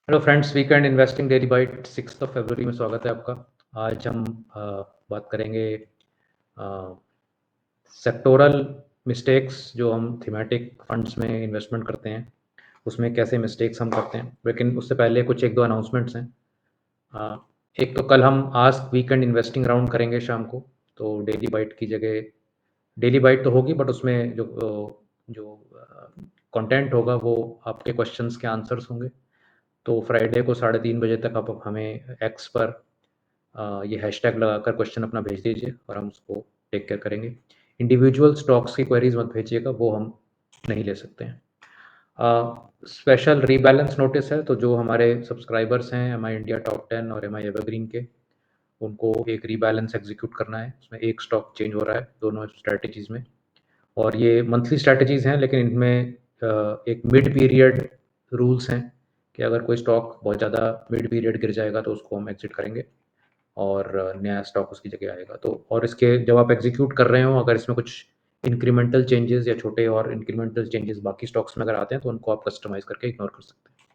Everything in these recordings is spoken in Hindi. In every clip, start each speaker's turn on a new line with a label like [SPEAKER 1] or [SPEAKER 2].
[SPEAKER 1] Hello friends, weekend investing daily bite 6 फरवरी में स्वागत है आपका। आज हम अ, बात करेंगे सेक्टोरल मिस्टेक्स जो हम थीमेटिक फंड्स में इन्वेस्टमेंट करते हैं, उसमें कैसे मिस्टेक्स हम करते हैं। लेकिन उससे पहले कुछ एक दो अनाउंसमेंट्स हैं। अ, एक तो कल हम आस्क वीकेंड इन्वेस्टिंग राउंड करेंगे शाम को, तो डेली बाइट की जगह डेली बाइट तो होगी, बट उसमें जो कंटेंट होगा वो आपके क्वेश्चंस के आंसर्स होंगे। तो फ्राइडे को 3:30 बजे तक आप हमें एक्स पर ये हैशटैग लगाकर क्वेश्चन अपना भेज दीजिए और हम उसको टेक केयर करेंगे। इंडिविजुअल स्टॉक्स की क्वेरीज मत भेजिएगा, वो हम नहीं ले सकते हैं। स्पेशल रीबैलेंस नोटिस है, तो जो हमारे सब्सक्राइबर्स हैं एम आई इंडिया टॉप 10 और एम आई एवरग्रीन के, उनको एक रीबैलेंस एग्जीक्यूट करना है। उसमें एक स्टॉक चेंज हो रहा है दोनों स्ट्रैटेजीज़ में, और ये मंथली स्ट्रैटेजीज़ हैं, लेकिन इनमें एक मिड पीरियड रूल्स हैं कि अगर कोई स्टॉक बहुत ज़्यादा मिड पीरियड गिर जाएगा तो उसको हम एग्ज़िट करेंगे और नया स्टॉक उसकी जगह आएगा। तो और इसके जब आप एग्ज़ीक्यूट कर रहे हो, अगर इसमें कुछ इंक्रीमेंटल चेंजेस या छोटे और इंक्रीमेंटल चेंजेस बाकी स्टॉक्स में अगर आते हैं, तो उनको आप कस्टमाइज़ करके इग्नोर कर सकते हैं।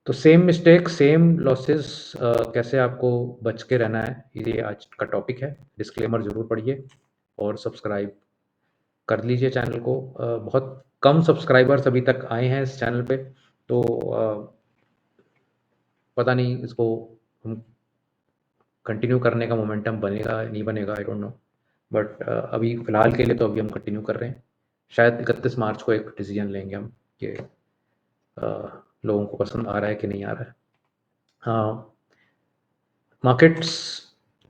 [SPEAKER 1] तो सेम मिस्टेक, सेम लॉसेस, कैसे आपको बच के रहना है, ये आज का टॉपिक है। डिस्क्लेमर ज़रूर पढ़िए और सब्सक्राइब कर लीजिए चैनल को। बहुत कम सब्सक्राइबर्स अभी तक आए हैं इस चैनल पे, तो पता नहीं इसको हम कंटिन्यू करने का मोमेंटम बनेगा नहीं बनेगा, आई डोंट नो। बट अभी फ़िलहाल के लिए तो अभी हम कंटिन्यू कर रहे हैं। शायद 31 मार्च को एक डिसीजन लेंगे हम कि लोगों को पसंद आ रहा है कि नहीं आ रहा है। हाँ, मार्केट्स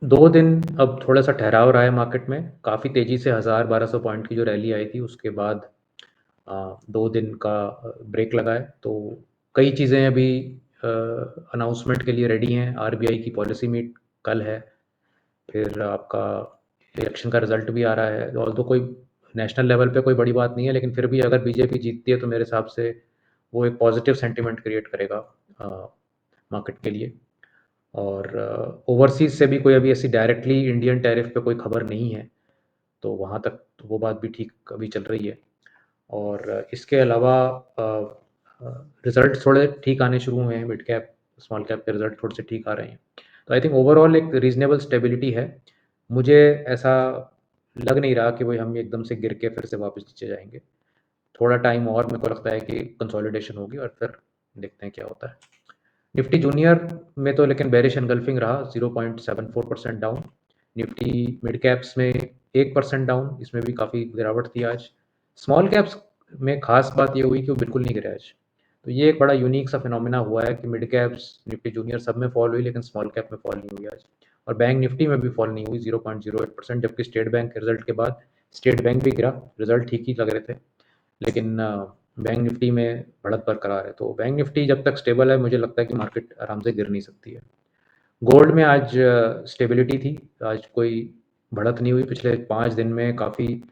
[SPEAKER 1] 2 दिन अब थोड़ा सा ठहराव रहा है मार्केट में। काफ़ी तेज़ी से 1000-1200 पॉइंट की जो रैली आई थी, उसके बाद 2 दिन का ब्रेक लगा है। तो कई चीज़ें अभी अनाउंसमेंट के लिए रेडी हैं। आरबीआई की पॉलिसी मीट कल है, फिर आपका इलेक्शन का रिजल्ट भी आ रहा है। और तो कोई नेशनल लेवल पे कोई बड़ी बात नहीं है, लेकिन फिर भी अगर बीजेपी जीतती है तो मेरे हिसाब से वो एक पॉजिटिव सेंटिमेंट क्रिएट करेगा मार्केट के लिए। और ओवरसीज़ से भी कोई अभी ऐसी डायरेक्टली इंडियन टैरिफ पे कोई खबर नहीं है, तो वहाँ तक तो वो बात भी ठीक अभी चल रही है। और इसके अलावा रिज़ल्ट थोड़े ठीक आने शुरू हुए हैं। मिड कैप, स्मॉल कैप के रिज़ल्ट थोड़े से ठीक आ रहे हैं। तो आई थिंक ओवरऑल एक रीज़नेबल स्टेबिलिटी है। मुझे ऐसा लग नहीं रहा कि वही हम एकदम से गिर के फिर से वापस नीचे जाएँगे। थोड़ा टाइम और मेरे को लगता है कि कंसोलिडेशन होगी और फिर देखते हैं क्या होता है। निफ्टी जूनियर में तो लेकिन बेरिश एनगल्फिंग रहा, 0.74% डाउन। निफ्टी मिड कैप्स में 1% डाउन, इसमें भी काफ़ी गिरावट थी आज। स्मॉल कैप्स में खास बात ये हुई कि वो बिल्कुल नहीं गिरे आज। तो ये एक बड़ा यूनिक सा फिनोमेना हुआ है कि मिड कैप्स, निफ्टी जूनियर सब में फॉल हुई, लेकिन स्मॉल कैप में फॉल नहीं हुई आज। और बैंक निफ्टी में भी फॉल नहीं हुई, 0.08%, जबकि स्टेट बैंक के रिजल्ट के बाद स्टेट बैंक भी गिरा। रिजल्ट ठीक ही लग रहे थे, लेकिन बैंक निफ्टी में बढ़त बरकरार है। तो बैंक निफ्टी जब तक स्टेबल है, मुझे लगता है कि मार्केट आराम से गिर नहीं सकती है। गोल्ड में आज स्टेबिलिटी थी। आज कोई बढ़त नहीं हुई। पिछले 5 दिन में काफ़ी,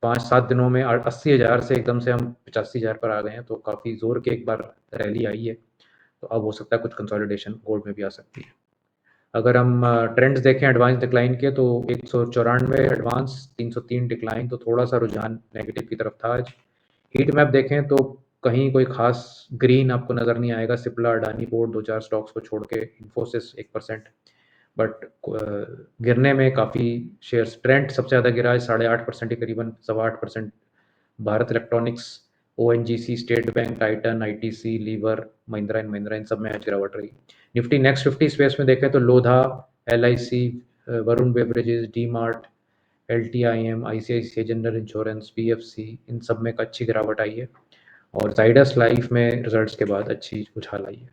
[SPEAKER 1] 5-7 दिनों में 80,000 से एकदम से हम 85,000 पर आ गए हैं, तो काफ़ी ज़ोर के एक बार रैली आई है। तो अब हो सकता है कुछ कंसोलिडेशन गोल्ड में भी आ सकती है। अगर हम ट्रेंड्स देखें एडवांस डिक्लाइन के, तो 194 एडवांस, 303 डिक्लाइन, तो थोड़ा सा रुझान नेगेटिव की तरफ था आज। हीट मैप देखें तो कहीं कोई खास ग्रीन आपको नज़र नहीं आएगा। सिप्ला, अडानी पोर्ट, 2-4 स्टॉक्स को छोड़ के, इन्फोसिस 1%। बट गिरने में काफ़ी शेयर्स, ट्रेंड सबसे ज़्यादा गिरा है, 8.5% के करीबन, 8.25%। Bharat Electronics, ONGC, State Bank, Titan, ITC, Lever, Mahindra and Mahindra, इन सब में आज गिरावट रही। निफ्टी नेक्स्ट 50 स्पेस में देखें तो Lodha, LIC, Varun Beverages, D Mart, LTIM, ICICI General Insurance, PFC, इन सब में एक अच्छी गिरावट आई है। और जाइडस लाइफ में रिजल्ट्स के बाद अच्छी उछाल आई है।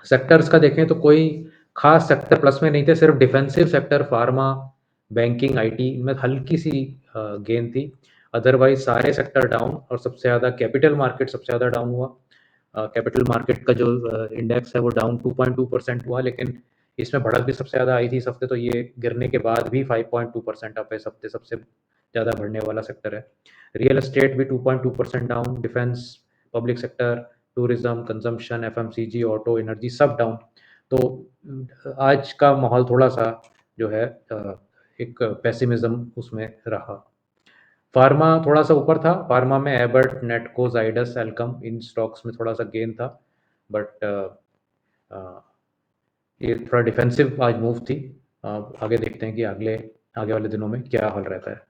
[SPEAKER 1] सेक्टर्स का देखें तो कोई खास सेक्टर प्लस में नहीं थे, सिर्फ defensive sector, pharma, banking, IT, इनमें हल्की सी गेन थी। अदरवाइज सारे सेक्टर डाउन, और सबसे ज़्यादा कैपिटल मार्केट सबसे ज़्यादा डाउन हुआ। कैपिटल मार्केट का जो इंडेक्स है वो डाउन 2.2% हुआ, लेकिन इसमें बढ़त भी सबसे ज़्यादा आई थी इस हफ्ते। तो ये गिरने के बाद भी 5.2% अप है इस हफ्ते, सबसे ज़्यादा बढ़ने वाला सेक्टर है। रियल एस्टेट भी 2.2% down, defence, public sector, tourism, consumption, FMCG, auto, energy, सब डाउन। तो आज का माहौल थोड़ा सा जो है एक पेसिमिज्म उसमें रहा। फार्मा थोड़ा सा ऊपर था। फार्मा में एबर्ट, नेटको, जाइडस, एल्कम, इन स्टॉक्स में थोड़ा सा गेन था। बट ये थोड़ा डिफेंसिव आज मूव थी। आगे देखते हैं कि आगे वाले दिनों में क्या हाल रहता है।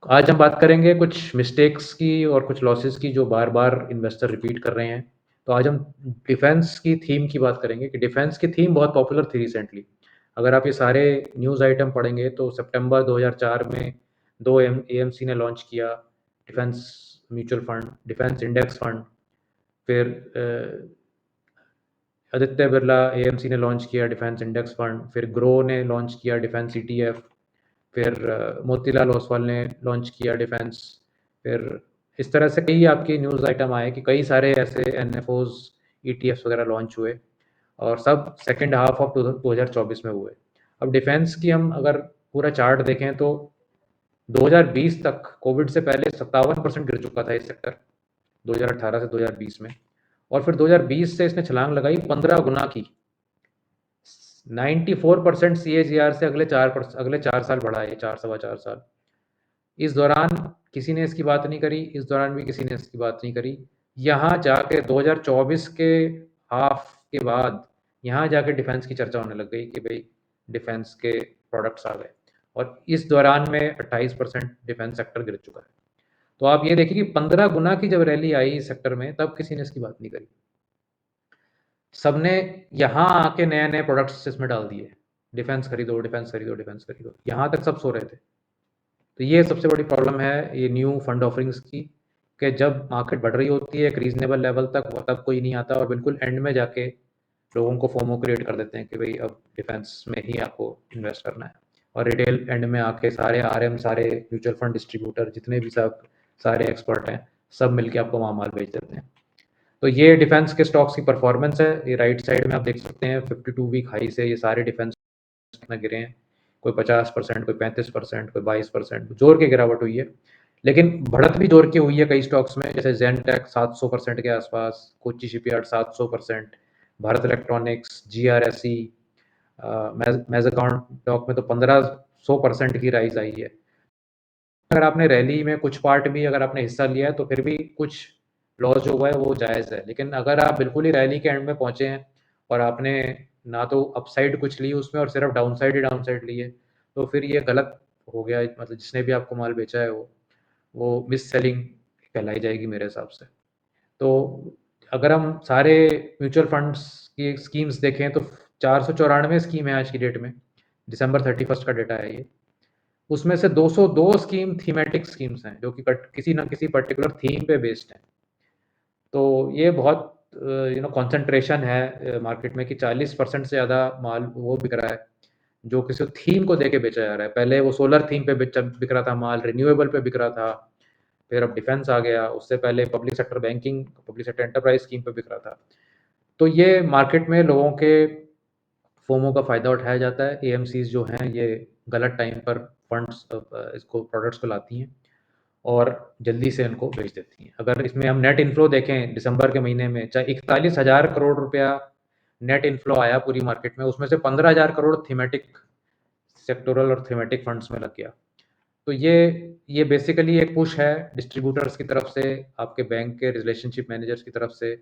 [SPEAKER 1] आज हम बात करेंगे कुछ मिस्टेक्स की और कुछ लॉसेस की जो बार-बार इन्वेस्टर रिपीट कर रहे हैं। तो आज हम डिफेंस की थीम की बात करेंगे कि डिफेंस की थीम बहुत पॉपुलर थी रिसेंटली। अगर आप ये सारे न्यूज़ आइटम पढ़ेंगे तो सितंबर 2004 में 2 एएमसी ने लॉन्च किया defence mutual fund, defence index fund. फिर आदित्य बिरला एएमसी ने लॉन्च किया डिफेंस इंडेक्स फंड, फिर ग्रो ने लॉन्च किया डिफेंस ईटीएफ, फिर मोतीलाल ओसवाल ने लॉन्च किया डिफेंस। फिर इस तरह से कई आपकी न्यूज़ आइटम आए कि कई सारे ऐसे एनएफओज ईटीएफ्स वगैरह लॉन्च हुए और सब सेकंड हाफ ऑफ 2024 में हुए। अब डिफेंस की हम अगर पूरा चार्ट देखें तो 2020 तक कोविड से पहले 57% गिर चुका था ये सेक्टर, 2018 से 2020 में। और फिर 2020 से इसने छलांग लगाई 15 गुना की। 94% सीएजीआर से अगले 4 साल बढ़ा है, 4 सवा 4 साल। इस दौरान किसी ने इसकी बात नहीं करी, इस दौरान भी किसी ने इसकी बात नहीं करी। यहाँ जाके 2024 के हाफ के बाद यहाँ जाके डिफेंस की चर्चा होने लग गई कि भाई डिफेंस के प्रोडक्ट्स आ गए, और इस दौरान में 28% डिफेंस सेक्टर गिर चुका है। तो आप ये देखिए कि 15 गुना की जब रैली आई इस सेक्टर में तब किसी ने इसकी बात नहीं करी। सबने यहाँ आके नए-नए प्रोडक्ट्स इसमें डाल दिए। डिफेंस खरीदो, डिफेंस खरीदो, डिफेंस खरीदो। यहाँ तक सब सो रहे थे। तो ये सबसे बड़ी प्रॉब्लम है ये न्यू फंड ऑफरिंग्स की, कि जब मार्केट बढ़ रही होती है एक रीजनेबल लेवल तक, वो तब कोई नहीं आता और बिल्कुल एंड में जाके लोगों को फोमो क्रिएट कर देते हैं कि भाई अब डिफेंस में ही आपको इन्वेस्ट करना है। और रिटेल एंड में आके सारे आरएम, सारे म्यूचुअल फंड डिस्ट्रीब्यूटर, जितने भी सब सारे एक्सपर्ट हैं, सब मिलके आपको वहाँ माल बेच देते हैं। तो ये डिफेंस के स्टॉक्स की परफॉर्मेंस है। ये राइट साइड में आप देख सकते हैं 52 वीक हाई से ये सारे डिफेंस में गिरे हैं। कोई 50%, कोई 35%, कोई 22%, जोर की गिरावट हुई है। लेकिन बढ़त भी जोर की हुई है कई स्टॉक्स में, जैसे जेनटेक 700% के आसपास, Kochi shipyard 700%, Bharat Electronics, GRSE, Mazagon stock में तो 1500% की राइज आई है। अगर आपने रैली में कुछ पार्ट भी अगर आपने हिस्सा लिया है तो फिर भी कुछ लॉस जो हुआ है वो जायज़ है। लेकिन अगर आप बिल्कुल ही रैली के एंड में पहुँचे हैं और आपने ना तो अपसाइड कुछ ली उसमें और सिर्फ डाउनसाइड ही डाउनसाइड ली है, तो फिर ये गलत हो गया। मतलब जिसने भी आपको माल बेचा है वो मिस सेलिंग कहलाई जाएगी मेरे हिसाब से। तो अगर हम सारे म्यूचुअल फंड्स की स्कीम्स देखें तो 494 स्कीम है आज की डेट में, दिसंबर 31 का डेटा है ये। उसमें से 202 स्कीम थीमेटिक स्कीम्स हैं जो कि किसी ना किसी पर्टिकुलर थीम पे बेस्ड हैं। तो ये बहुत कंसंट्रेशन है मार्केट में कि 40% से ज़्यादा माल वो बिक रहा है जो किसी थीम को देके बेचा जा रहा है। पहले वो सोलर थीम पे बिक रहा था माल, रिन्यूएबल पे बिक रहा था, फिर अब डिफेंस आ गया, उससे पहले public sector banking, public sector enterprise scheme पे बिक रहा था। तो ये मार्केट में लोगों के फोमो का फ़ायदा उठाया जाता है। एएमसीज जो हैं ये गलत टाइम पर फंड्स इसको प्रोडक्ट्स को लाती हैं और जल्दी से इनको बेच देती हैं। अगर इसमें हम नेट इन्फ्लो देखें दिसंबर के महीने में, चाहे 41,000 करोड़ रुपया नेट इन्फ्लो आया पूरी मार्केट में, उसमें से 15,000 करोड़ थीमेटिक सेक्टोरल और थीमेटिक फंड्स में लग गया। तो ये बेसिकली एक पुश है डिस्ट्रीब्यूटर्स की तरफ से, आपके बैंक के रिलेशनशिप मैनेजर्स की तरफ से,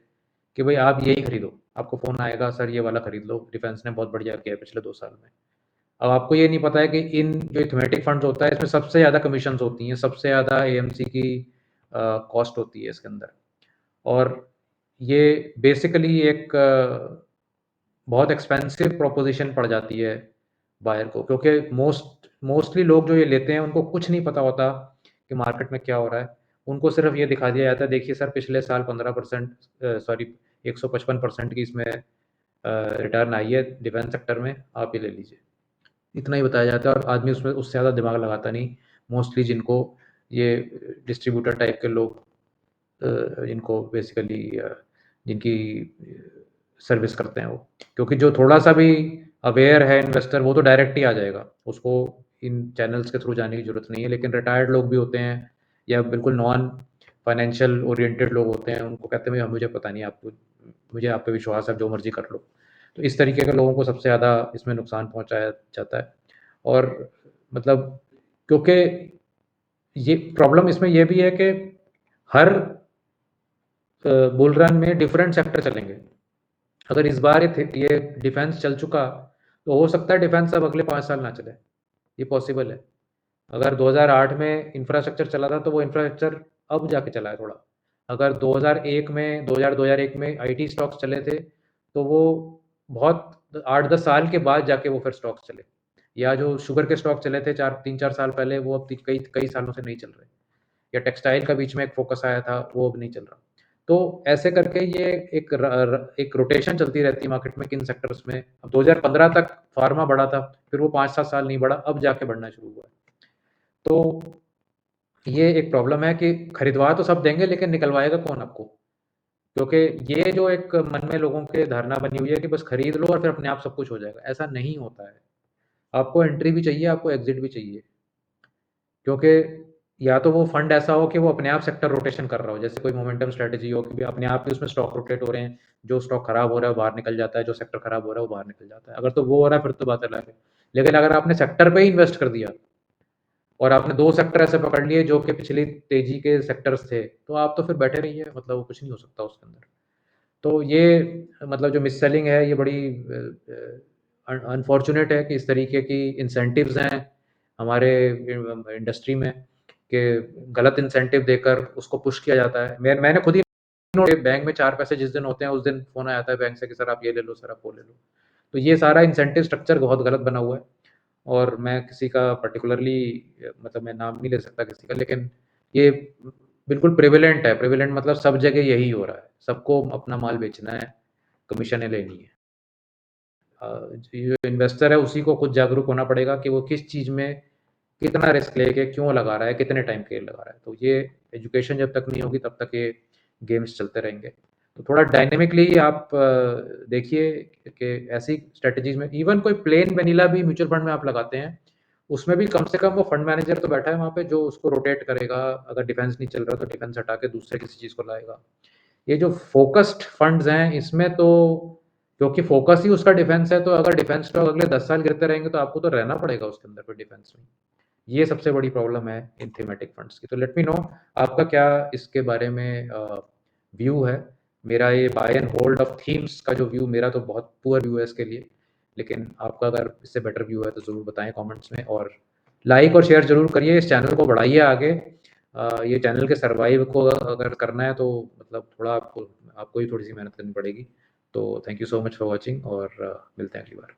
[SPEAKER 1] कि भाई आप यही खरीदो। आपको फ़ोन आएगा, सर ये वाला खरीद लो, डिफेंस ने बहुत बढ़िया किया है पिछले 2 साल में। अब आपको ये नहीं पता है कि इन जो थीमेटिक फंड्स होता है इसमें सबसे ज़्यादा कमीशंस होती हैं, सबसे ज़्यादा एएमसी की कॉस्ट होती है इसके अंदर। और ये बेसिकली एक बहुत एक्सपेंसिव प्रोपोज़िशन पड़ जाती है बायर को, क्योंकि मोस्टली लोग जो ये लेते हैं उनको कुछ नहीं पता होता कि मार्केट में क्या हो रहा है। उनको सिर्फ ये दिखा दिया जाता है, देखिए सर पिछले साल 15% सॉरी 155% की इसमें रिटर्न आई है डिफेंस सेक्टर में, आप ये ले लीजिए। इतना ही बताया जाता है और आदमी उसमें उससे ज़्यादा दिमाग लगाता नहीं। मोस्टली जिनको ये डिस्ट्रीब्यूटर टाइप के लोग इनको बेसिकली जिनकी सर्विस करते हैं वो, क्योंकि जो थोड़ा सा भी अवेयर है इन्वेस्टर वो तो डायरेक्ट ही आ जाएगा, उसको इन चैनल्स के थ्रू जाने की ज़रूरत नहीं है। लेकिन रिटायर्ड लोग भी होते हैं या बिल्कुल नॉन फाइनेंशियल ओरिएंटेड लोग होते हैं, उनको कहते हैं भई मुझे पता नहीं, आपको मुझे आप पे विश्वास है, आप जो मर्ज़ी कर लो। तो इस तरीके के लोगों को सबसे ज़्यादा इसमें नुकसान पहुँचाया जाता है। और मतलब क्योंकि ये प्रॉब्लम इसमें ये भी है कि हर बुल रन में डिफरेंट सेक्टर चलेंगे। अगर इस बार ये डिफेंस चल चुका, तो हो सकता है डिफेंस अब अगले 5 साल ना चले। ये पॉसिबल है। अगर 2008 में इंफ्रास्ट्रक्चर चला था, तो वो इंफ्रास्ट्रक्चर अब जाके चला है थोड़ा। अगर 2001 में 2001 में आईटी स्टॉक्स चले थे, तो वो बहुत 8-10 साल के बाद जाके वो फिर स्टॉक्स चले। या जो शुगर के स्टॉक चले थे 3-4 साल पहले, वो अब कई कई सालों से नहीं चल रहे। या टेक्सटाइल का बीच में एक फोकस आया था, वो अब नहीं चल रहा। तो ऐसे करके ये एक रोटेशन चलती रहती है मार्केट में, किन सेक्टर्स में। अब 2015 तक फार्मा बढ़ा था, फिर वो 5-7 साल नहीं बढ़ा, अब जाके बढ़ना शुरू हुआ है। तो ये एक प्रॉब्लम है कि खरीदवा तो सब देंगे, लेकिन निकलवाएगा कौन आपको? क्योंकि ये जो एक मन में लोगों के धारणा बनी हुई है कि बस खरीद लो और फिर अपने आप सब कुछ हो जाएगा, ऐसा नहीं होता है। आपको एंट्री भी चाहिए, आपको एग्ज़िट भी चाहिए। क्योंकि या तो वो फंड ऐसा हो कि वो अपने आप सेक्टर रोटेशन कर रहा हो, जैसे कोई मोमेंटम स्ट्रैटेजी हो कि अपने आप ही उसमें स्टॉक रोटेट हो रहे हैं, जो स्टॉक खराब हो रहा है वो बाहर निकल जाता है, जो सेक्टर खराब हो रहा है वो बाहर निकल जाता है। अगर तो वो हो रहा है, फिर तो बात अलग है। लेकिन अगर आपने सेक्टर पे ही इन्वेस्ट कर दिया और आपने 2 सेक्टर ऐसे पकड़ लिए जो कि पिछली तेजी के सेक्टर्स थे, तो आप तो फिर बैठे रहिए, मतलब वो कुछ नहीं हो सकता उसके अंदर। तो ये मतलब जो मिस सेलिंग है, ये बड़ी अनफॉर्चुनेट है कि इस तरीके की इंसेंटिव्स हैं हमारे इंडस्ट्री में, कि गलत इंसेंटिव देकर उसको पुश किया जाता है। मैंने खुद ही बैंक में 4 पैसे जिस दिन होते हैं, उस दिन फ़ोन आ जाता है बैंक से कि सर आप ये ले लो, सर आप वो ले लो। तो ये सारा इंसेंटिव स्ट्रक्चर बहुत गलत बना हुआ है। और मैं किसी का पर्टिकुलरली मतलब मैं नाम नहीं ले सकता किसी का, लेकिन ये बिल्कुल प्रेवेलेंट है। प्रेवेलेंट मतलब सब जगह यही हो रहा है। सबको अपना माल बेचना है, कमीशनें लेनी है। जो इन्वेस्टर है उसी को खुद जागरूक होना पड़ेगा कि वो किस चीज़ में कितना रिस्क लेके क्यों लगा रहा है, कितने टाइम के लिए लगा रहा है। तो ये एजुकेशन जब तक नहीं होगी, तब तक ये गेम्स चलते रहेंगे। तो थोड़ा डायनामिकली आप देखिए कि ऐसी स्ट्रैटेजीज़ में इवन कोई प्लेन वैनिला भी म्यूचुअल फंड में आप लगाते हैं, उसमें भी कम से कम वो फंड मैनेजर तो बैठा है वहाँ पे, जो उसको रोटेट करेगा। अगर डिफेंस नहीं चल रहा, तो डिफेंस हटा के दूसरे किसी चीज़ को लाएगा। ये जो फ़ोकस्ड फंड्स हैं, इसमें तो क्योंकि फ़ोकस ही उसका डिफेंस है, तो अगर डिफेंस स्टॉक अगले 10 साल गिरते रहेंगे, तो आपको तो रहना पड़ेगा उसके अंदर फिर डिफेंस में। ये सबसे बड़ी प्रॉब्लम है इन थीमेटिक फंड्स की। तो लेट मी नो आपका क्या इसके बारे में व्यू है। मेरा ये buy and hold of themes का जो व्यू, मेरा तो बहुत पुअर व्यू है इसके लिए। लेकिन आपका अगर इससे बेटर व्यू है, तो ज़रूर बताएँ कमेंट्स में, और लाइक और शेयर ज़रूर करिए, इस चैनल को बढ़ाइए आगे। ये चैनल के सर्वाइव को अगर करना है, तो मतलब थोड़ा आपको आपको ही थोड़ी-सी मेहनत करनी पड़ेगी। तो thank you so much for watching, और मिलते हैं अगली बार।